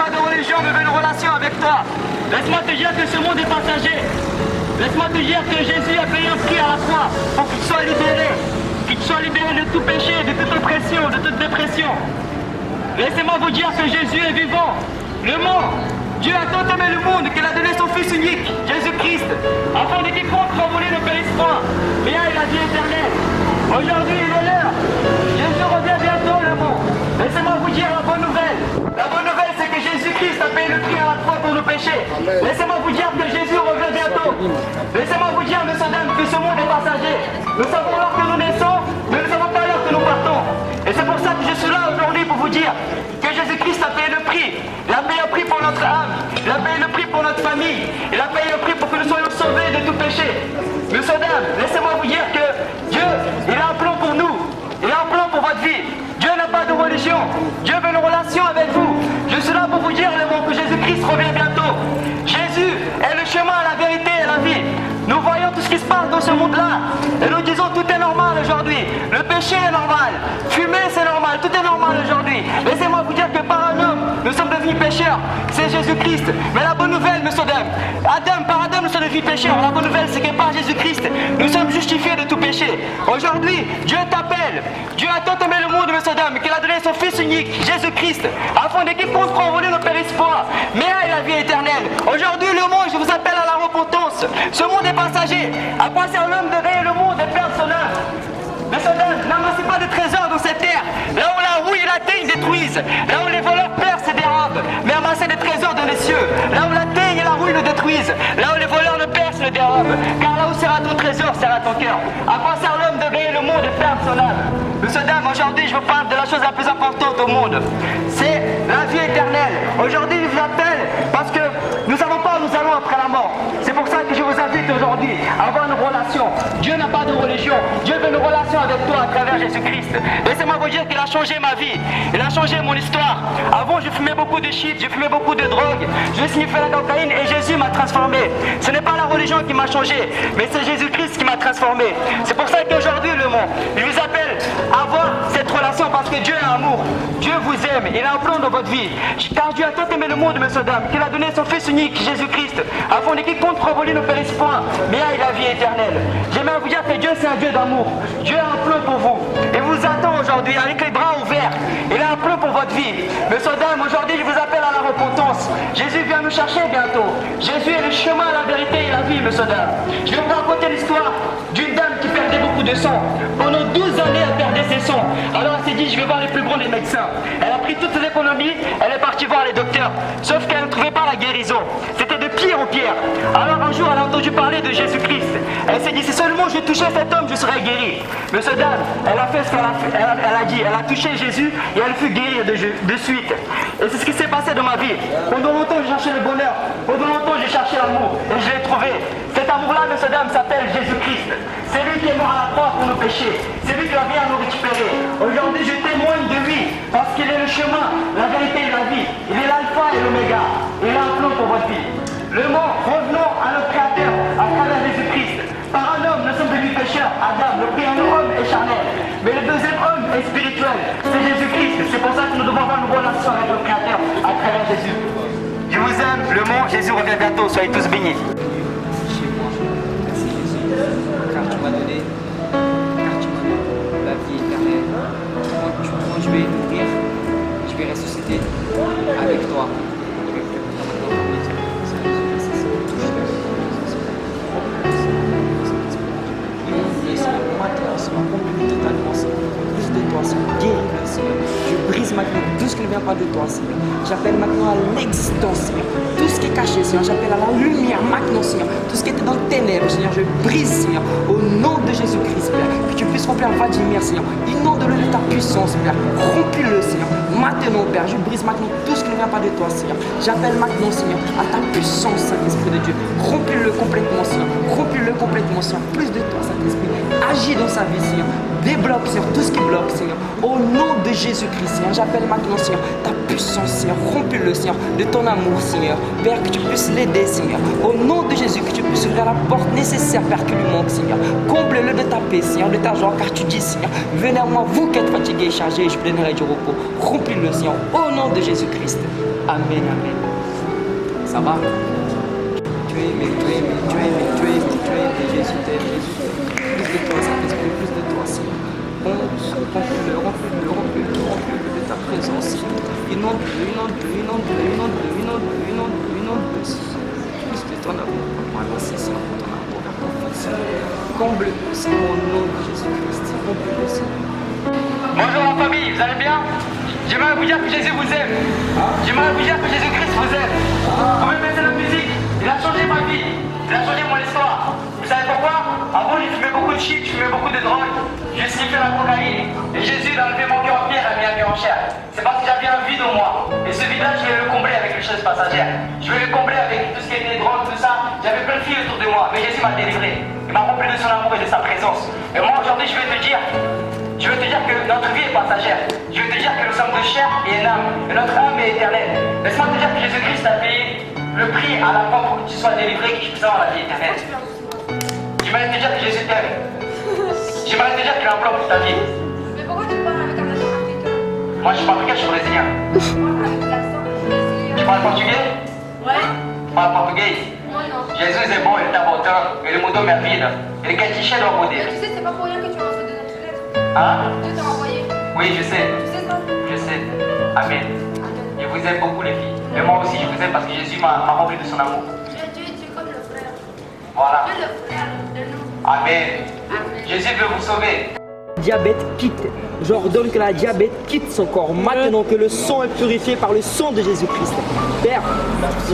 pas de religion, mais veut une relation avec toi. Laisse-moi te dire que ce monde est passager. Laisse-moi te dire que Jésus a payé un prix à la croix pour que tu sois libéré. Que tu sois libéré de tout péché, de toute oppression, de toute dépression. Laissez-moi vous dire que Jésus est vivant. Le mot, Dieu a tant aimé le monde qu'il a donné son Fils unique, Jésus-Christ, afin de quiconque renvoler ne périsse point, mais ait la vie éternelle. Aujourd'hui, il est l'heure. Jésus revient bientôt, le monde. Laissez-moi vous dire la bonne nouvelle. La bonne nouvelle, c'est que Jésus-Christ a payé le prix à la croix pour nos péchés. Laissez-moi vous dire que Jésus revient bientôt. Laissez-moi vous dire, monsieur, dame, que ce monde est passager. Nous savons l'heure que nous naissons, mais nous ne savons pas l'heure que nous partons. Et c'est pour ça que je suis là aujourd'hui pour vous dire que Jésus-Christ a payé le prix. Il a payé le prix pour notre âme. Il a payé le prix pour notre famille. Il a payé le prix pour que nous soyons sauvés de tout péché. Monsieur, dame, laissez-moi vous dire que Dieu, il a un plan pour nous. Il a un plan pour votre vie. Dieu n'a pas de religion. Dieu veut une relation avec vous. Je suis là pour vous dire que Jésus-Christ revient bientôt. Jésus est le chemin, la vérité et la vie. Nous voyons tout ce qui se passe dans ce monde-là. Et nous disons tout est normal aujourd'hui. Le péché est normal. Fumer c'est normal. Tout est normal aujourd'hui. Laissez-moi vous dire que par un homme, nous sommes devenus pécheurs. C'est Jésus-Christ. Mais la bonne nouvelle, monsieur Adam, par Adam, nous sommes devenus pécheurs. La bonne nouvelle, c'est que par Jésus-Christ, nous sommes justifiés de tout péché. Aujourd'hui, Dieu t'appelle. Dieu a tant aimé le monde, monsieur Adam, qu'il a donné son Fils unique, Jésus-Christ, afin de quiconque envoler ne périsse point, mais ait la vie éternelle. Aujourd'hui, le monde, je vous appelle à la repentance. Ce monde est passager. À quoi sert l'homme de gagner le monde et perdre son âme? Monsieur Adam, n'amassez pas de trésors dans cette terre. Là où la rouille et la teigne détruisent, là où les voleurs percent et dérobent, mais amassez des trésors dans les cieux. Là où la teigne et la rouille le détruisent, là où les voleurs ne percent et le dérobent, car là où sera ton trésor, sera ton cœur. À quoi sert l'homme de gagner le monde et perdre son âme? Monsieur Dame, aujourd'hui je vous parle de la chose la plus importante au monde. C'est la vie éternelle. Aujourd'hui je vous appelle parce que nous ne savons pas où nous allons après la mort. C'est pour ça que je vous invite aujourd'hui à avoir une relation. Dieu n'a pas de religion. Dieu veut une relation avec toi à travers Jésus-Christ. Laissez-moi vous dire qu'il a changé ma vie. Il a changé mon histoire. Avant je fumais beaucoup de shit, je fumais beaucoup de drogue, je sniffais la cocaïne et Jésus m'a transformé. Ce n'est pas la religion qui m'a changé, mais c'est Jésus-Christ qui m'a transformé. C'est pour ça qu'aujourd'hui le monde, je vous appelle à avoir cette relation parce que Dieu est amour. Dieu vous aime, il a un plan dans votre vie. Car Dieu a tant aimé le monde, monsieur dame, qu'il a donné son Fils unique, Jésus-Christ, afin de quiconque revoler ne périsse point, mais ait la vie éternelle. J'aimerais vous dire que Dieu c'est un Dieu d'amour. Dieu a un plan pour vous. Et vous attend aujourd'hui avec les bras ouverts. Il a un plan pour votre vie. Monsieur dame, aujourd'hui je vous appelle à la repentance. Jésus vient nous chercher bientôt. Jésus est le chemin, la vérité et la vie, monsieur dame. Je vais vous raconter l'histoire d'une dame qui perdait beaucoup de sang. Pendant 12 années, elle perdait ses sangs. Alors elle s'est dit, je vais voir les plus grands des médecins. Elle a pris toutes ses économies, elle est partie voir les docteurs. Sauf qu'elle ne trouvait pas la guérison. C'était de pire en pire. Alors un jour, elle a entendu parler de Jésus-Christ. Elle s'est dit, si seulement je touchais cet homme, je serais guéri. Monsieur dame, elle a fait ce qu'elle a fait. Elle a dit, elle a touché Jésus et elle fut guérie de suite. Et c'est ce qui s'est passé dans ma vie. Pendant longtemps, j'ai cherché le bonheur. Pendant longtemps, j'ai cherché l'amour. Et je l'ai trouvé. Cet amour-là, monsieur dame, s'appelle Jésus-Christ. C'est lui qui est mort à la croix pour nos péchés. C'est lui qui va venir nous récupérer. Aujourd'hui, je témoigne de lui parce qu'il est le chemin, la vérité et la vie. Il est l'alpha et l'oméga. Il a un plan pour votre vie. Le mot, revenons à notre Créateur à travers Jésus-Christ. Par un homme, nous sommes devenus pécheurs, Adam. Le premier homme est charnel. Mais le deuxième homme est spirituel. C'est Jésus-Christ. C'est pour ça que nous devons avoir une relation avec le Créateur à travers Jésus. Je vous aime. Le mot, Jésus revient bientôt. Soyez tous bénis. Car tu m'as donné la vie éternelle. Quand je vais mourir, je vais ressusciter avec toi. Totalement, Seigneur. Plus de toi, Seigneur. Guéris-le, Seigneur. Je brise maintenant tout ce qui ne vient pas de toi, Seigneur. J'appelle maintenant à l'existence, Seigneur. Tout ce qui est caché, Seigneur. J'appelle à la lumière maintenant, Seigneur. Tout ce qui était dans le ténèbres, Seigneur. Je brise, Seigneur. Au nom de Jésus-Christ, Père. Que tu puisses remplir Vladimir, Seigneur. Inonde-le de ta puissance, Père. Remplis-le, Seigneur. Maintenant, Père. Je brise maintenant tout ce qui ne vient pas de toi, Seigneur. J'appelle maintenant, Seigneur, à ta puissance, Saint-Esprit de Dieu. Remplis-le complètement, Seigneur. Remplis-le complètement, Seigneur. Plus de toi, Saint-Esprit. Agis dans sa vie, Seigneur. Débloque, Seigneur, tout ce qui bloque, Seigneur. Au nom de Jésus-Christ, Seigneur, j'appelle maintenant, Seigneur, ta puissance, Seigneur, remplis-le, Seigneur, de ton amour, Seigneur. Père, que tu puisses l'aider, Seigneur. Au nom de Jésus, que tu puisses ouvrir la porte nécessaire, Père, qui lui manque, Seigneur. Comble-le de ta paix, Seigneur, de ta joie, car tu dis, Seigneur, venez à moi, vous qui êtes fatigués et chargés, et je vous donnerai du repos. Remplis-le, Seigneur, au nom de Jésus-Christ. Amen, amen. Ça va? Tu es aimé, tu es aimé, tu es aimé, tu es aimé, tu es aimé, Jésus t'aime, Jésus t'aime. Plus de toi, Saint-Esprit, plus de toi, Seigneur. Remplis-le de ta présence. Inonde-le, inonde-le, inonde-le, inonde-le, inonde-le, inonde-le, inonde-le. Plus de ton amour pour moi, merci Seigneur pour ton amour vers ton Fils. Comble-le, Seigneur, au nom de Jésus-Christ. Comble-le, Seigneur. Bonjour la famille, vous allez bien? J'aimerais vous dire que Jésus vous aime. J'aimerais vous dire que Jésus-Christ vous aime. Vous pouvez mettre la musique. Il a changé ma vie. Il a changé mon histoire. Vous savez pourquoi? Avant, je fumais beaucoup de shit, je fumais beaucoup de drogue. J'ai sniffé la cocaïne. Et Jésus, il a enlevé mon cœur en pierre et a mis un cœur en chair. C'est parce que j'avais un vide en moi. Et ce vide-là, je vais le combler avec les choses passagères. Je vais le combler avec tout ce qui était drogue, tout ça. J'avais plein de filles autour de moi. Mais Jésus m'a délivré. Il m'a rempli de son amour et de sa présence. Et moi, aujourd'hui, je vais te dire que notre vie est passagère. Je vais te dire que nous sommes de chair et une âme. Et notre âme est éternelle. Laisse-moi te dire que Jésus-Christ a payé le prix à la fin pour que tu sois délivré, que tu puisses avoir la vie éternelle. J'aimerais te dire que Jésus t'aime. J'aimerais te dire qu'il a un plan pour ta vie. Mais pourquoi tu parles avec un accent africain? Moi, je suis pas africain, je suis brésilien. Tu parles avec l'accent brésilien. Tu parles portugais? Ouais. Tu parles portugais? Moi non. Jésus est bon, il est important, et le mundo me vida. Et le gâtiché doit Mais goûter. tu sais, c'est pas pour rien que tu as reçu de notre lettre. Hein? Dieu t'a envoyé. Oui, je sais. Tu sais ça? Je sais. Amen. Amen. Je vous aime beaucoup, les filles. Et moi aussi, je vous aime parce que Jésus m'a rempli de son amour. Dieu est comme le frère. Voilà. Dieu est le frère de nous. Amen. Amen. Jésus veut vous sauver. Diabète quitte. J'ordonne que la diabète quitte son corps maintenant que le sang est purifié par le sang de Jésus-Christ. Père,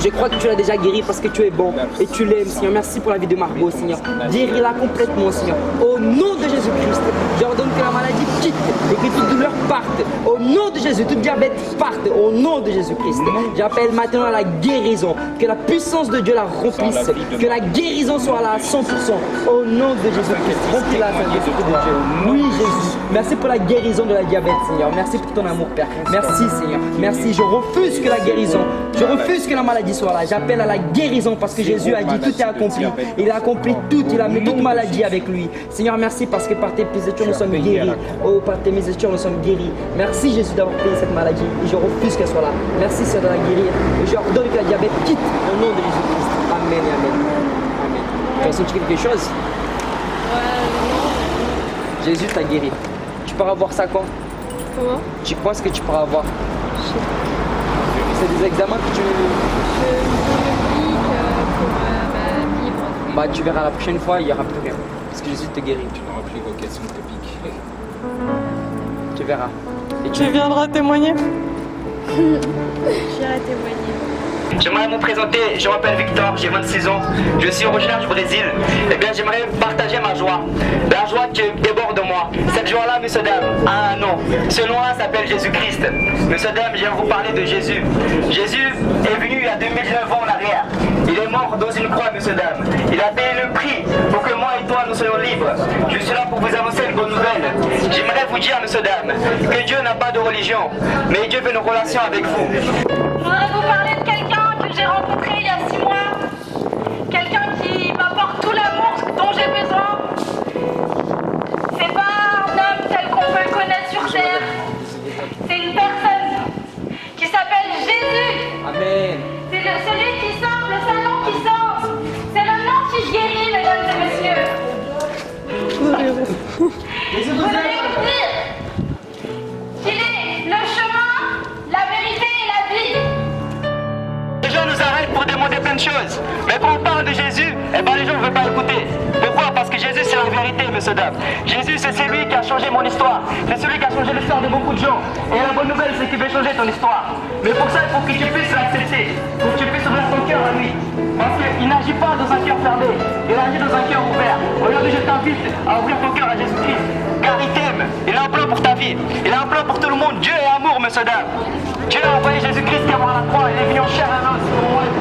je crois que tu l'as déjà guéri parce que tu es bon et tu l'aimes, Seigneur. Merci pour la vie de Margot, Seigneur. Guéris-la complètement, Seigneur. Au nom de Jésus-Christ, j'ordonne que la maladie quitte et que toute douleur parte. Au nom de Jésus, toute diabète parte. Au nom de Jésus-Christ, j'appelle maintenant à la guérison. Que la puissance de Dieu la remplisse. Que la guérison soit là à 100%. Au nom de Jésus-Christ, remplis-la, Saint-Esprit de Dieu. Oui, Jésus. Merci pour la guérison de la diabète, Seigneur. Merci pour ton amour, Père. Merci, Seigneur. Merci. Je refuse que la guérison, je refuse que la maladie soit là. J'appelle à la guérison parce que Jésus a dit tout est accompli. Il a accompli tout. Il a mis toute maladie avec lui. Seigneur, merci parce que par tes blessures nous sommes guéris. Oh, par tes blessures nous sommes guéris. Merci, Jésus, d'avoir payé cette maladie. Et je refuse qu'elle soit là. Merci, Seigneur, de la guérir. Et je ordonne que la diabète quitte au nom de Jésus-Christ. Amen et amen. Amen. Tu as senti quelque chose? Jésus t'a guéri. Tu pourras voir ça quand? Comment? Tu penses que tu pourras avoir? C'est des examens que tu... Je me pique pour ma libre. Bah tu verras la prochaine fois, il n'y aura plus rien. Parce que Jésus te guérit. Tu n'auras plus vocation de te piquer. Tu verras. Et Tu viendras témoigner? J'irai témoigner. J'aimerais vous présenter, je m'appelle Victor, j'ai 26 ans, je suis originaire du Brésil. Eh bien, j'aimerais partager ma joie, la joie qui déborde de moi. Cette joie-là, monsieur dame, a un nom. Ce nom-là s'appelle Jésus-Christ. Monsieur dame, je viens vous parler de Jésus. Jésus est venu il y a 2009 ans en arrière. Il est mort dans une croix, monsieur dame. Il a payé le prix pour que moi et toi nous soyons libres. Je suis là pour vous annoncer une bonne nouvelle. J'aimerais vous dire, monsieur dame, que Dieu n'a pas de religion, mais Dieu veut une relation avec vous. Je voudrais vous parler de quelqu'un que j'ai rencontré il y a 6 mois. Quelqu'un qui m'apporte tout l'amour dont j'ai besoin. C'est pas un homme tel qu'on peut le connaître sur terre. C'est une personne qui s'appelle Jésus. Amen. C'est celui qui sort, le salon qui sort. C'est le nom qui guérit, mesdames et messieurs. Vous allez vous dire qu'il est le chemin, la vérité et la vie. Les gens nous arrêtent pour demander plein de choses. Mais quand on parle de Jésus, eh ben les gens ne veulent pas écouter. Pourquoi? Parce que Jésus c'est la vérité, monsieur dame. Jésus c'est celui qui a changé mon histoire. C'est celui qui a changé l'histoire de beaucoup de gens. Et la bonne nouvelle c'est qu'il veut changer ton histoire. Mais pour ça il faut que tu puisses l'accepter. Il faut que tu puisses ouvrir ton cœur à lui. Parce qu'il n'agit pas dans un cœur fermé. Il agit dans un cœur ouvert. Aujourd'hui je t'invite à ouvrir ton cœur à Jésus-Christ. Car il t'aime. Il a un plan pour ta vie. Il a un plan pour tout le monde. Dieu est amour, monsieur dame. Dieu a envoyé Jésus-Christ qui est mort à la croix. Il est venu en chair et en os pour moi et